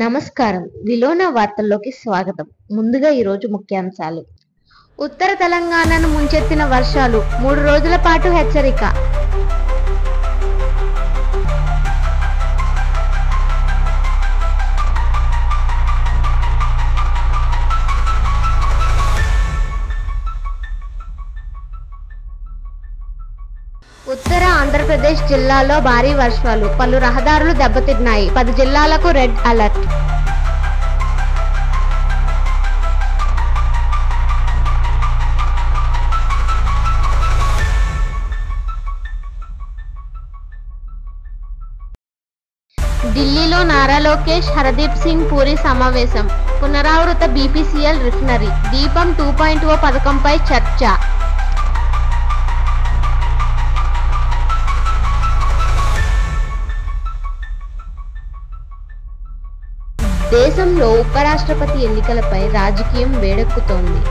నమస్కారం. విలోన వార్తల్లోకి స్వాగతం. ముందుగా ఈరోజు ముఖ్యాంశాలు. ఉత్తర తెలంగాణను ముంచెత్తిన వర్షాలు, 3 రోజుల పాటు హెచ్చరిక. ఉత్తర ఆంధ్రప్రదేశ్ జిల్లాలో భారీ వర్షాలు, పలు రహదారులు దెబ్బతిన్నాయి. 10 జిల్లాలకు రెడ్ అలర్ట్. ఢిల్లీలో నారా లోకేష్, హర్దీప్ సింగ్ పూరి సమావేశం. పునరావృత బీపీసీఎల్ రిఫైనరీ, దీపం 2.0 పథకంపై చర్చ. దేశంలో ఉపరాష్ట్రపతి ఎన్నికలపై రాజకీయం వేడెక్కుతోంది.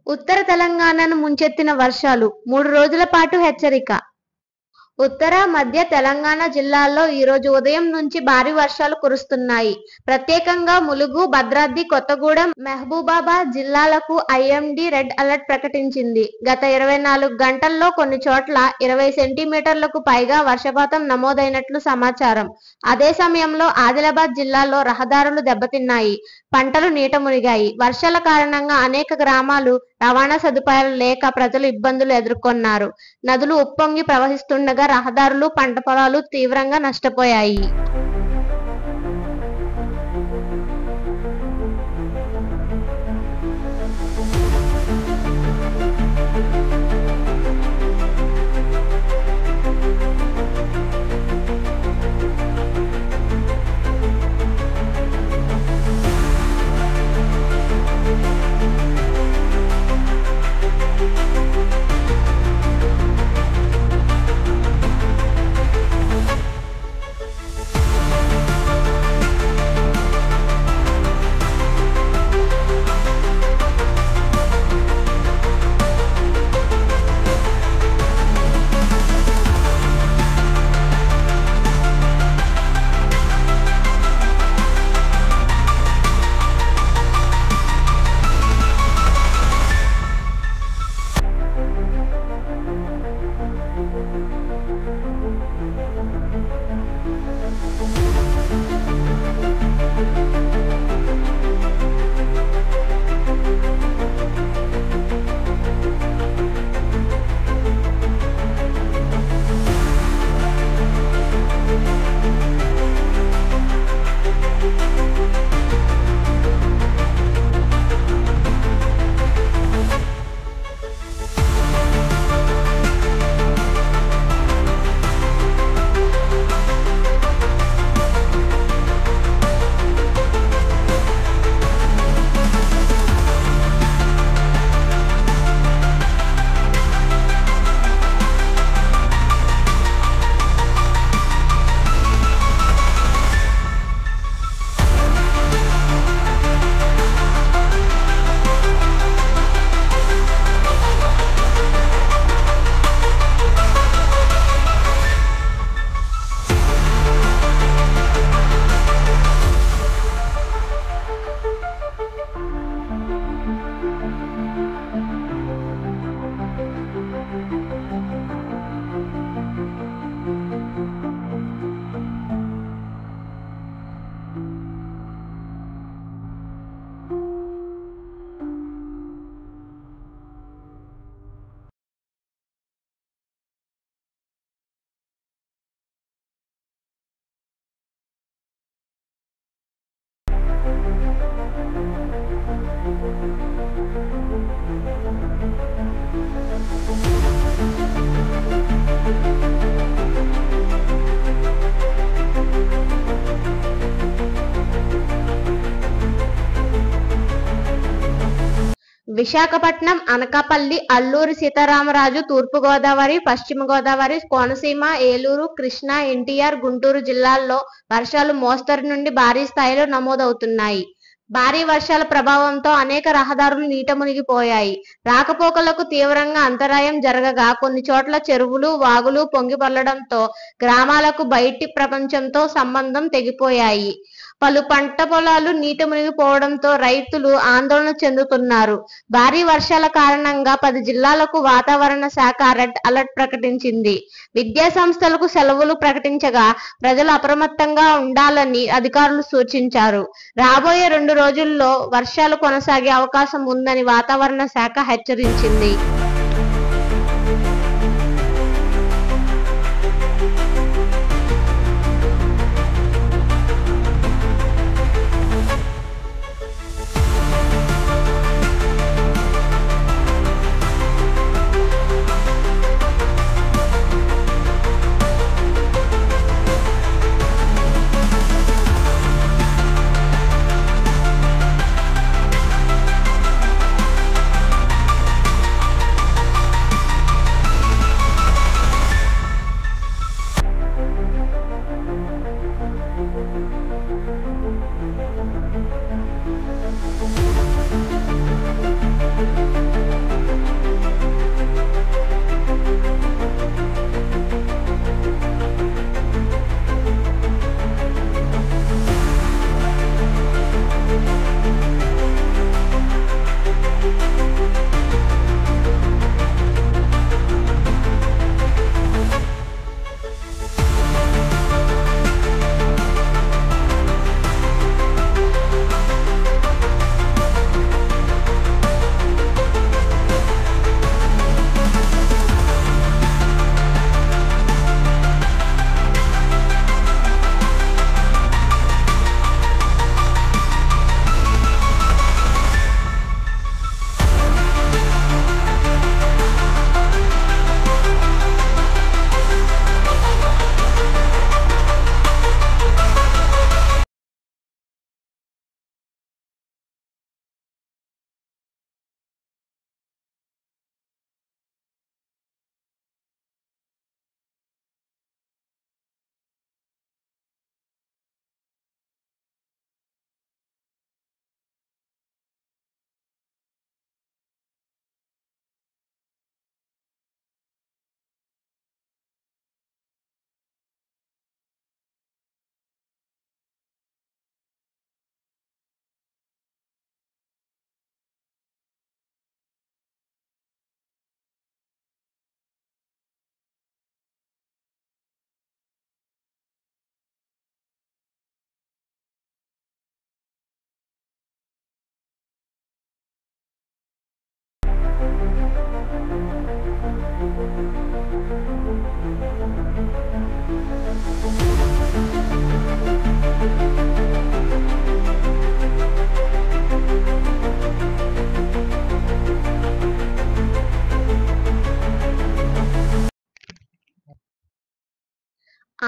ఉత్తర తెలంగాణను ముంచెత్తిన వర్షాలు, 3 రోజుల పాటు హెచ్చరిక. ఉత్తర మధ్య తెలంగాణ జిల్లాల్లో ఈరోజు ఉదయం నుంచి భారీ వర్షాలు కురుస్తున్నాయి. ప్రత్యేకంగా ములుగు, భద్రాద్రి కొత్తగూడెం, మహబూబాబాద్ జిల్లాలకు ఐఎండీ రెడ్ అలర్ట్ ప్రకటించింది. గత 24 గంటల్లో కొన్ని చోట్ల 20 సెంటీమీటర్లకు పైగా వర్షపాతం నమోదైనట్లు సమాచారం. అదే సమయంలో ఆదిలాబాద్ జిల్లాలో రహదారులు దెబ్బతిన్నాయి, పంటలు నీట మునిగాయి. వర్షాల కారణంగా అనేక గ్రామాలు రవాణా సదుపాయాలు లేక ప్రజలు ఇబ్బందులు ఎదుర్కొన్నారు. నదులు ఉప్పొంగి ప్రవహిస్తుండగా రహదారులు, పంట పొలాలు తీవ్రంగా నష్టపోయాయి. విశాఖపట్నం, అనకాపల్లి, అల్లూరి సీతారామరాజు, తూర్పుగోదావరి, పశ్చిమ గోదావరి, కోనసీమ, ఏలూరు, కృష్ణా, ఎన్టీఆర్, గుంటూరు జిల్లాల్లో వర్షాలు మోస్తరు నుండి భారీ స్థాయిలో నమోదవుతున్నాయి. భారీ వర్షాల ప్రభావంతో అనేక రహదారులు నీట మునిగిపోయాయి. రాకపోకలకు తీవ్రంగా అంతరాయం జరగగా కొన్ని చోట్ల చెరువులు, వాగులు పొంగిపొర్లడంతో గ్రామాలకు బయటి ప్రపంచంతో సంబంధం తెగిపోయాయి. పలు పంట పొలాలు నీట మునిగిపోవడంతో రైతులు ఆందోళన చెందుతున్నారు. భారీ వర్షాల కారణంగా 10 జిల్లాలకు వాతావరణ శాఖ రెడ్ అలర్ట్ ప్రకటించింది. విద్యా సంస్థలకు సెలవులు ప్రకటించగా ప్రజలు అప్రమత్తంగా ఉండాలని అధికారులు సూచించారు. రాబోయే 2 రోజుల్లో వర్షాలు కొనసాగే అవకాశం ఉందని వాతావరణ శాఖ హెచ్చరించింది.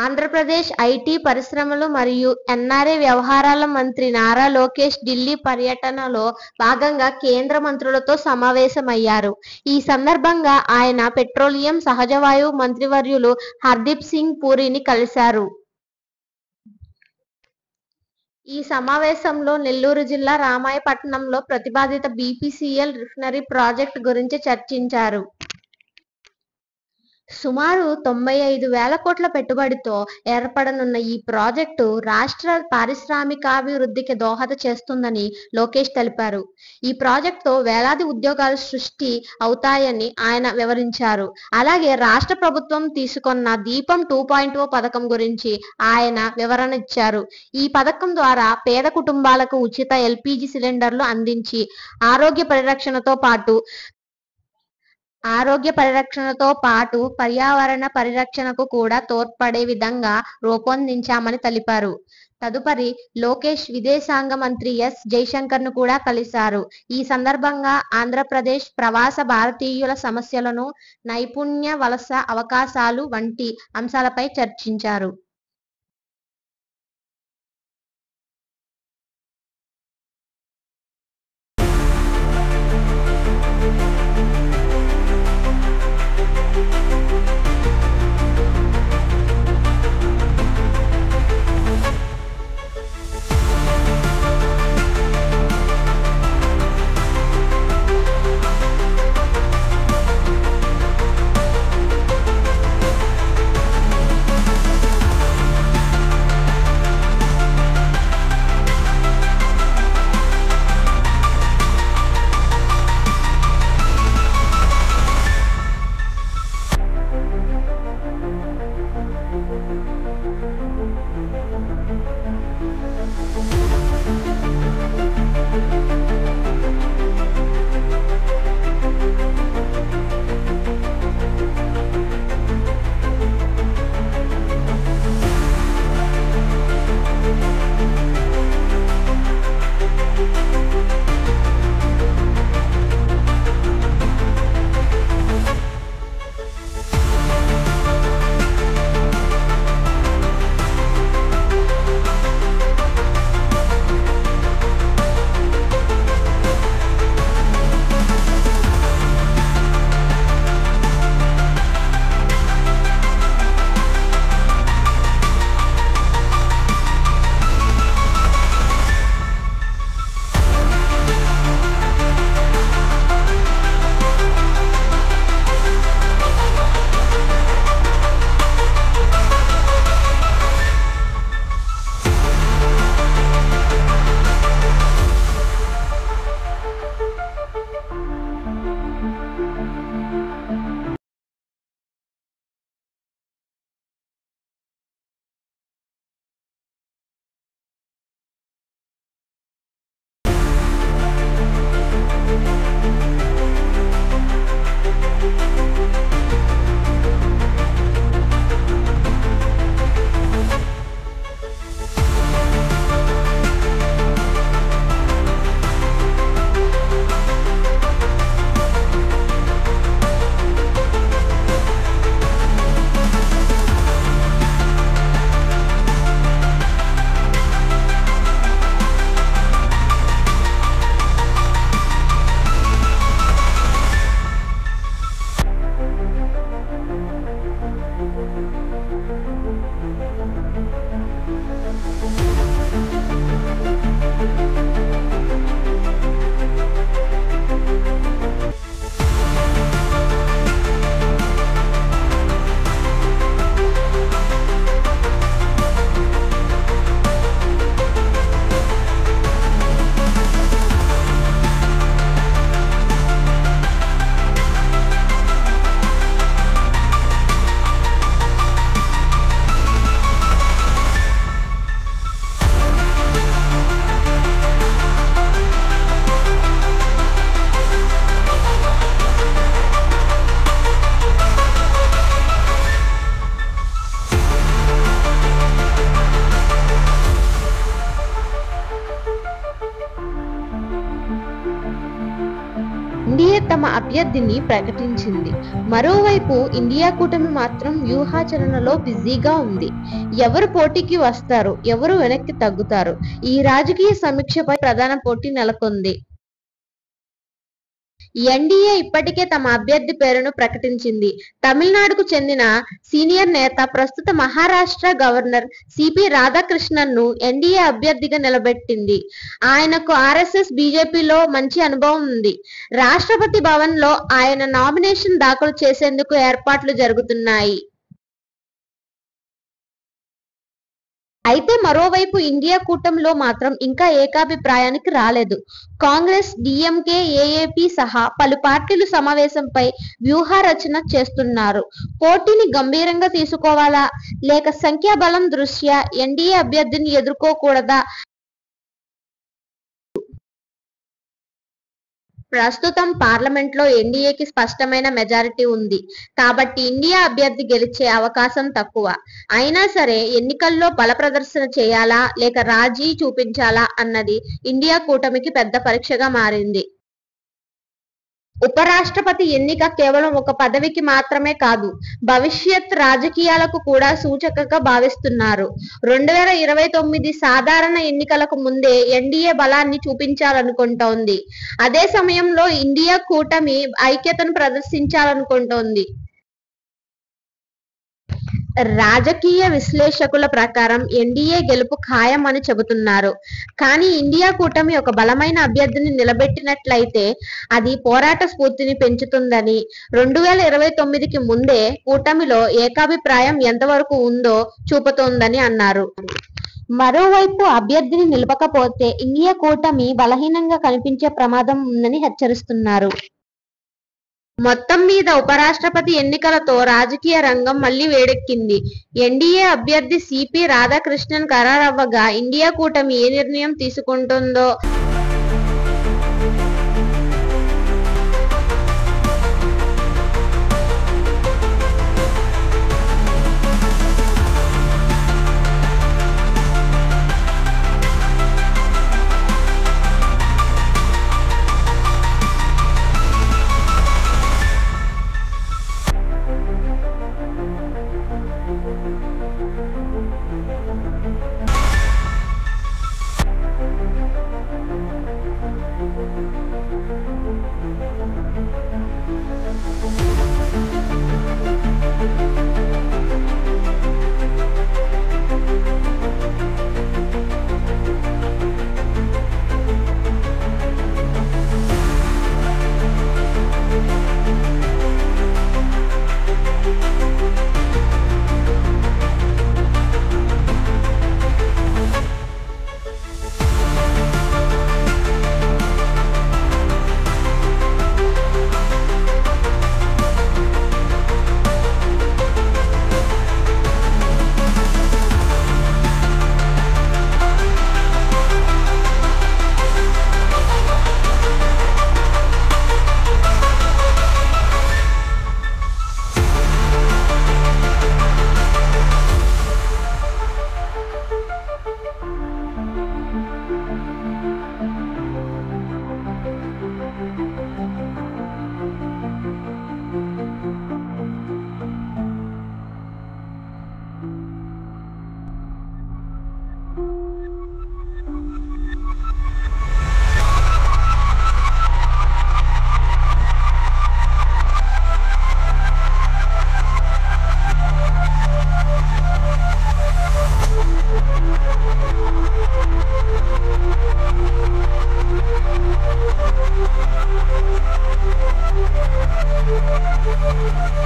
ఆంధ్రప్రదేశ్ ఐటీ పరిశ్రమలు మరియు ఎన్ఆర్ఐ వ్యవహారాల మంత్రి నారా లోకేష్ ఢిల్లీ పర్యటనలో భాగంగా కేంద్ర మంత్రులతో సమావేశమయ్యారు. ఈ సందర్భంగా ఆయన పెట్రోలియం, సహజవాయువు మంత్రివర్యులు హర్దీప్ సింగ్ పూరిని కలిశారు. ఈ సమావేశంలో నెల్లూరు జిల్లా రామాయపట్నంలో ప్రతిపాదిత బీపీసీఎల్ రిఫైనరీ ప్రాజెక్టు గురించి చర్చించారు. సుమారు 95,000 కోట్ల పెట్టుబడితో ఏర్పడనున్న ఈ ప్రాజెక్టు రాష్ట్ర పారిశ్రామికాభివృద్ధికి దోహద చేస్తుందని లోకేష్ తెలిపారు. ఈ ప్రాజెక్టుతో వేలాది ఉద్యోగాలు సృష్టి అవుతాయని ఆయన వివరించారు. అలాగే రాష్ట్ర ప్రభుత్వం తీసుకున్న దీపం 2.0 పథకం గురించి ఆయన వివరణ ఇచ్చారు. ఈ పథకం ద్వారా పేద కుటుంబాలకు ఉచిత ఎల్పీజీ సిలిండర్లు అందించి ఆరోగ్య పరిరక్షణతో పాటు పర్యావరణ పరిరక్షణకు కూడా తోడ్పడే విధంగా రూపొందించామని తెలిపారు. తదుపరి లోకేష్ విదేశాంగ మంత్రి ఎస్ జైశంకర్ను కూడా కలిశారు. ఈ సందర్భంగా ఆంధ్రప్రదేశ్ ప్రవాస భారతీయుల సమస్యలను, నైపుణ్య వలస అవకాశాలు వంటి అంశాలపై చర్చించారు. ఎన్డీఏ తమ అభ్యర్థిని ప్రకటించింది. మరోవైపు ఇండియా కూటమి మాత్రం వ్యూహాచరణలో బిజీగా ఉంది. ఎవరు పోటీకి వస్తారు, ఎవరు వెనక్కి తగ్గుతారు, ఈ రాజకీయ సమీక్షపై ప్రధాన పోటీ నెలకొంది. ఎన్డీఏ ఇప్పటికే తమ అభ్యర్థి పేరును ప్రకటించింది. తమిళనాడుకు చెందిన సీనియర్ నేత, ప్రస్తుత మహారాష్ట్ర గవర్నర్ సిపి రాధాకృష్ణన్ను ఎన్డీఏ అభ్యర్థిగా నిలబెట్టింది. ఆయనకు ఆర్ఎస్ఎస్, బీజేపీలో మంచి అనుభవం ఉంది. రాష్ట్రపతి భవన్లో ఆయన నామినేషన్ దాఖలు చేసేందుకు ఏర్పాట్లు జరుగుతున్నాయి. అయితే మరోవైపు ఇండియా కూటమిలో మాత్రం ఇంకా ఏకాభిప్రాయానికి రాలేదు. కాంగ్రెస్, డీఎంకే, ఏఏపీ సహా పలు పార్టీలు సమావేశంపై వ్యూహరచన చేస్తున్నారు. పోటీని గంభీరంగా తీసుకోవాలా, లేక సంఖ్యాబలం దృష్ట్యా ఎన్డీఏ అభ్యర్థిని ఎదుర్కోకూడదా? ప్రస్తుతం పార్లమెంట్లో ఎన్డీఏకి స్పష్టమైన మెజారిటీ ఉంది కాబట్టి ఇండియా అభ్యర్థి గెలిచే అవకాశం తక్కువ. అయినా సరే ఎన్నికల్లో బల ప్రదర్శన చేయాలా, లేక రాజీ చూపించాలా అన్నది ఇండియా కూటమికి పెద్ద పరీక్షగా మారింది. ఉపరాష్ట్రపతి ఎన్నిక కేవలం ఒక పదవికి మాత్రమే కాదు, భవిష్యత్ రాజకీయాలకు కూడా సూచకగా భావిస్తున్నారు. 2029 సాధారణ ఎన్నికలకు ముందే ఎన్డీఏ బలాన్ని చూపించాలనుకుంటోంది. అదే సమయంలో ఇండియా కూటమి ఐక్యతను ప్రదర్శించాలనుకుంటోంది. రాజకీయ విశ్లేషకుల ప్రకారం ఎన్డీఏ గెలుపు ఖాయం అని చెబుతున్నారు. కానీ ఇండియా కూటమి ఒక బలమైన అభ్యర్థిని నిలబెట్టినట్లయితే అది పోరాట స్ఫూర్తిని పెంచుతుందని, 2029కి ముందే కూటమిలో ఏకాభిప్రాయం ఎంతవరకు ఉందో చూపుతోందని అన్నారు. మరోవైపు అభ్యర్థిని నిలపకపోతే ఇండియా కూటమి బలహీనంగా కనిపించే ప్రమాదం ఉందని హెచ్చరిస్తున్నారు. మొత్తం మీద ఉపరాష్ట్రపతి ఎన్నికలతో రాజకీయ రంగం మళ్లీ వేడెక్కింది. ఎన్డీఏ అభ్యర్థి సిపి రాధాకృష్ణన్ ఖరారవ్వగా ఇండియా కూటమి ఏ నిర్ణయం తీసుకుంటుందో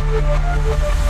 We'll be right back.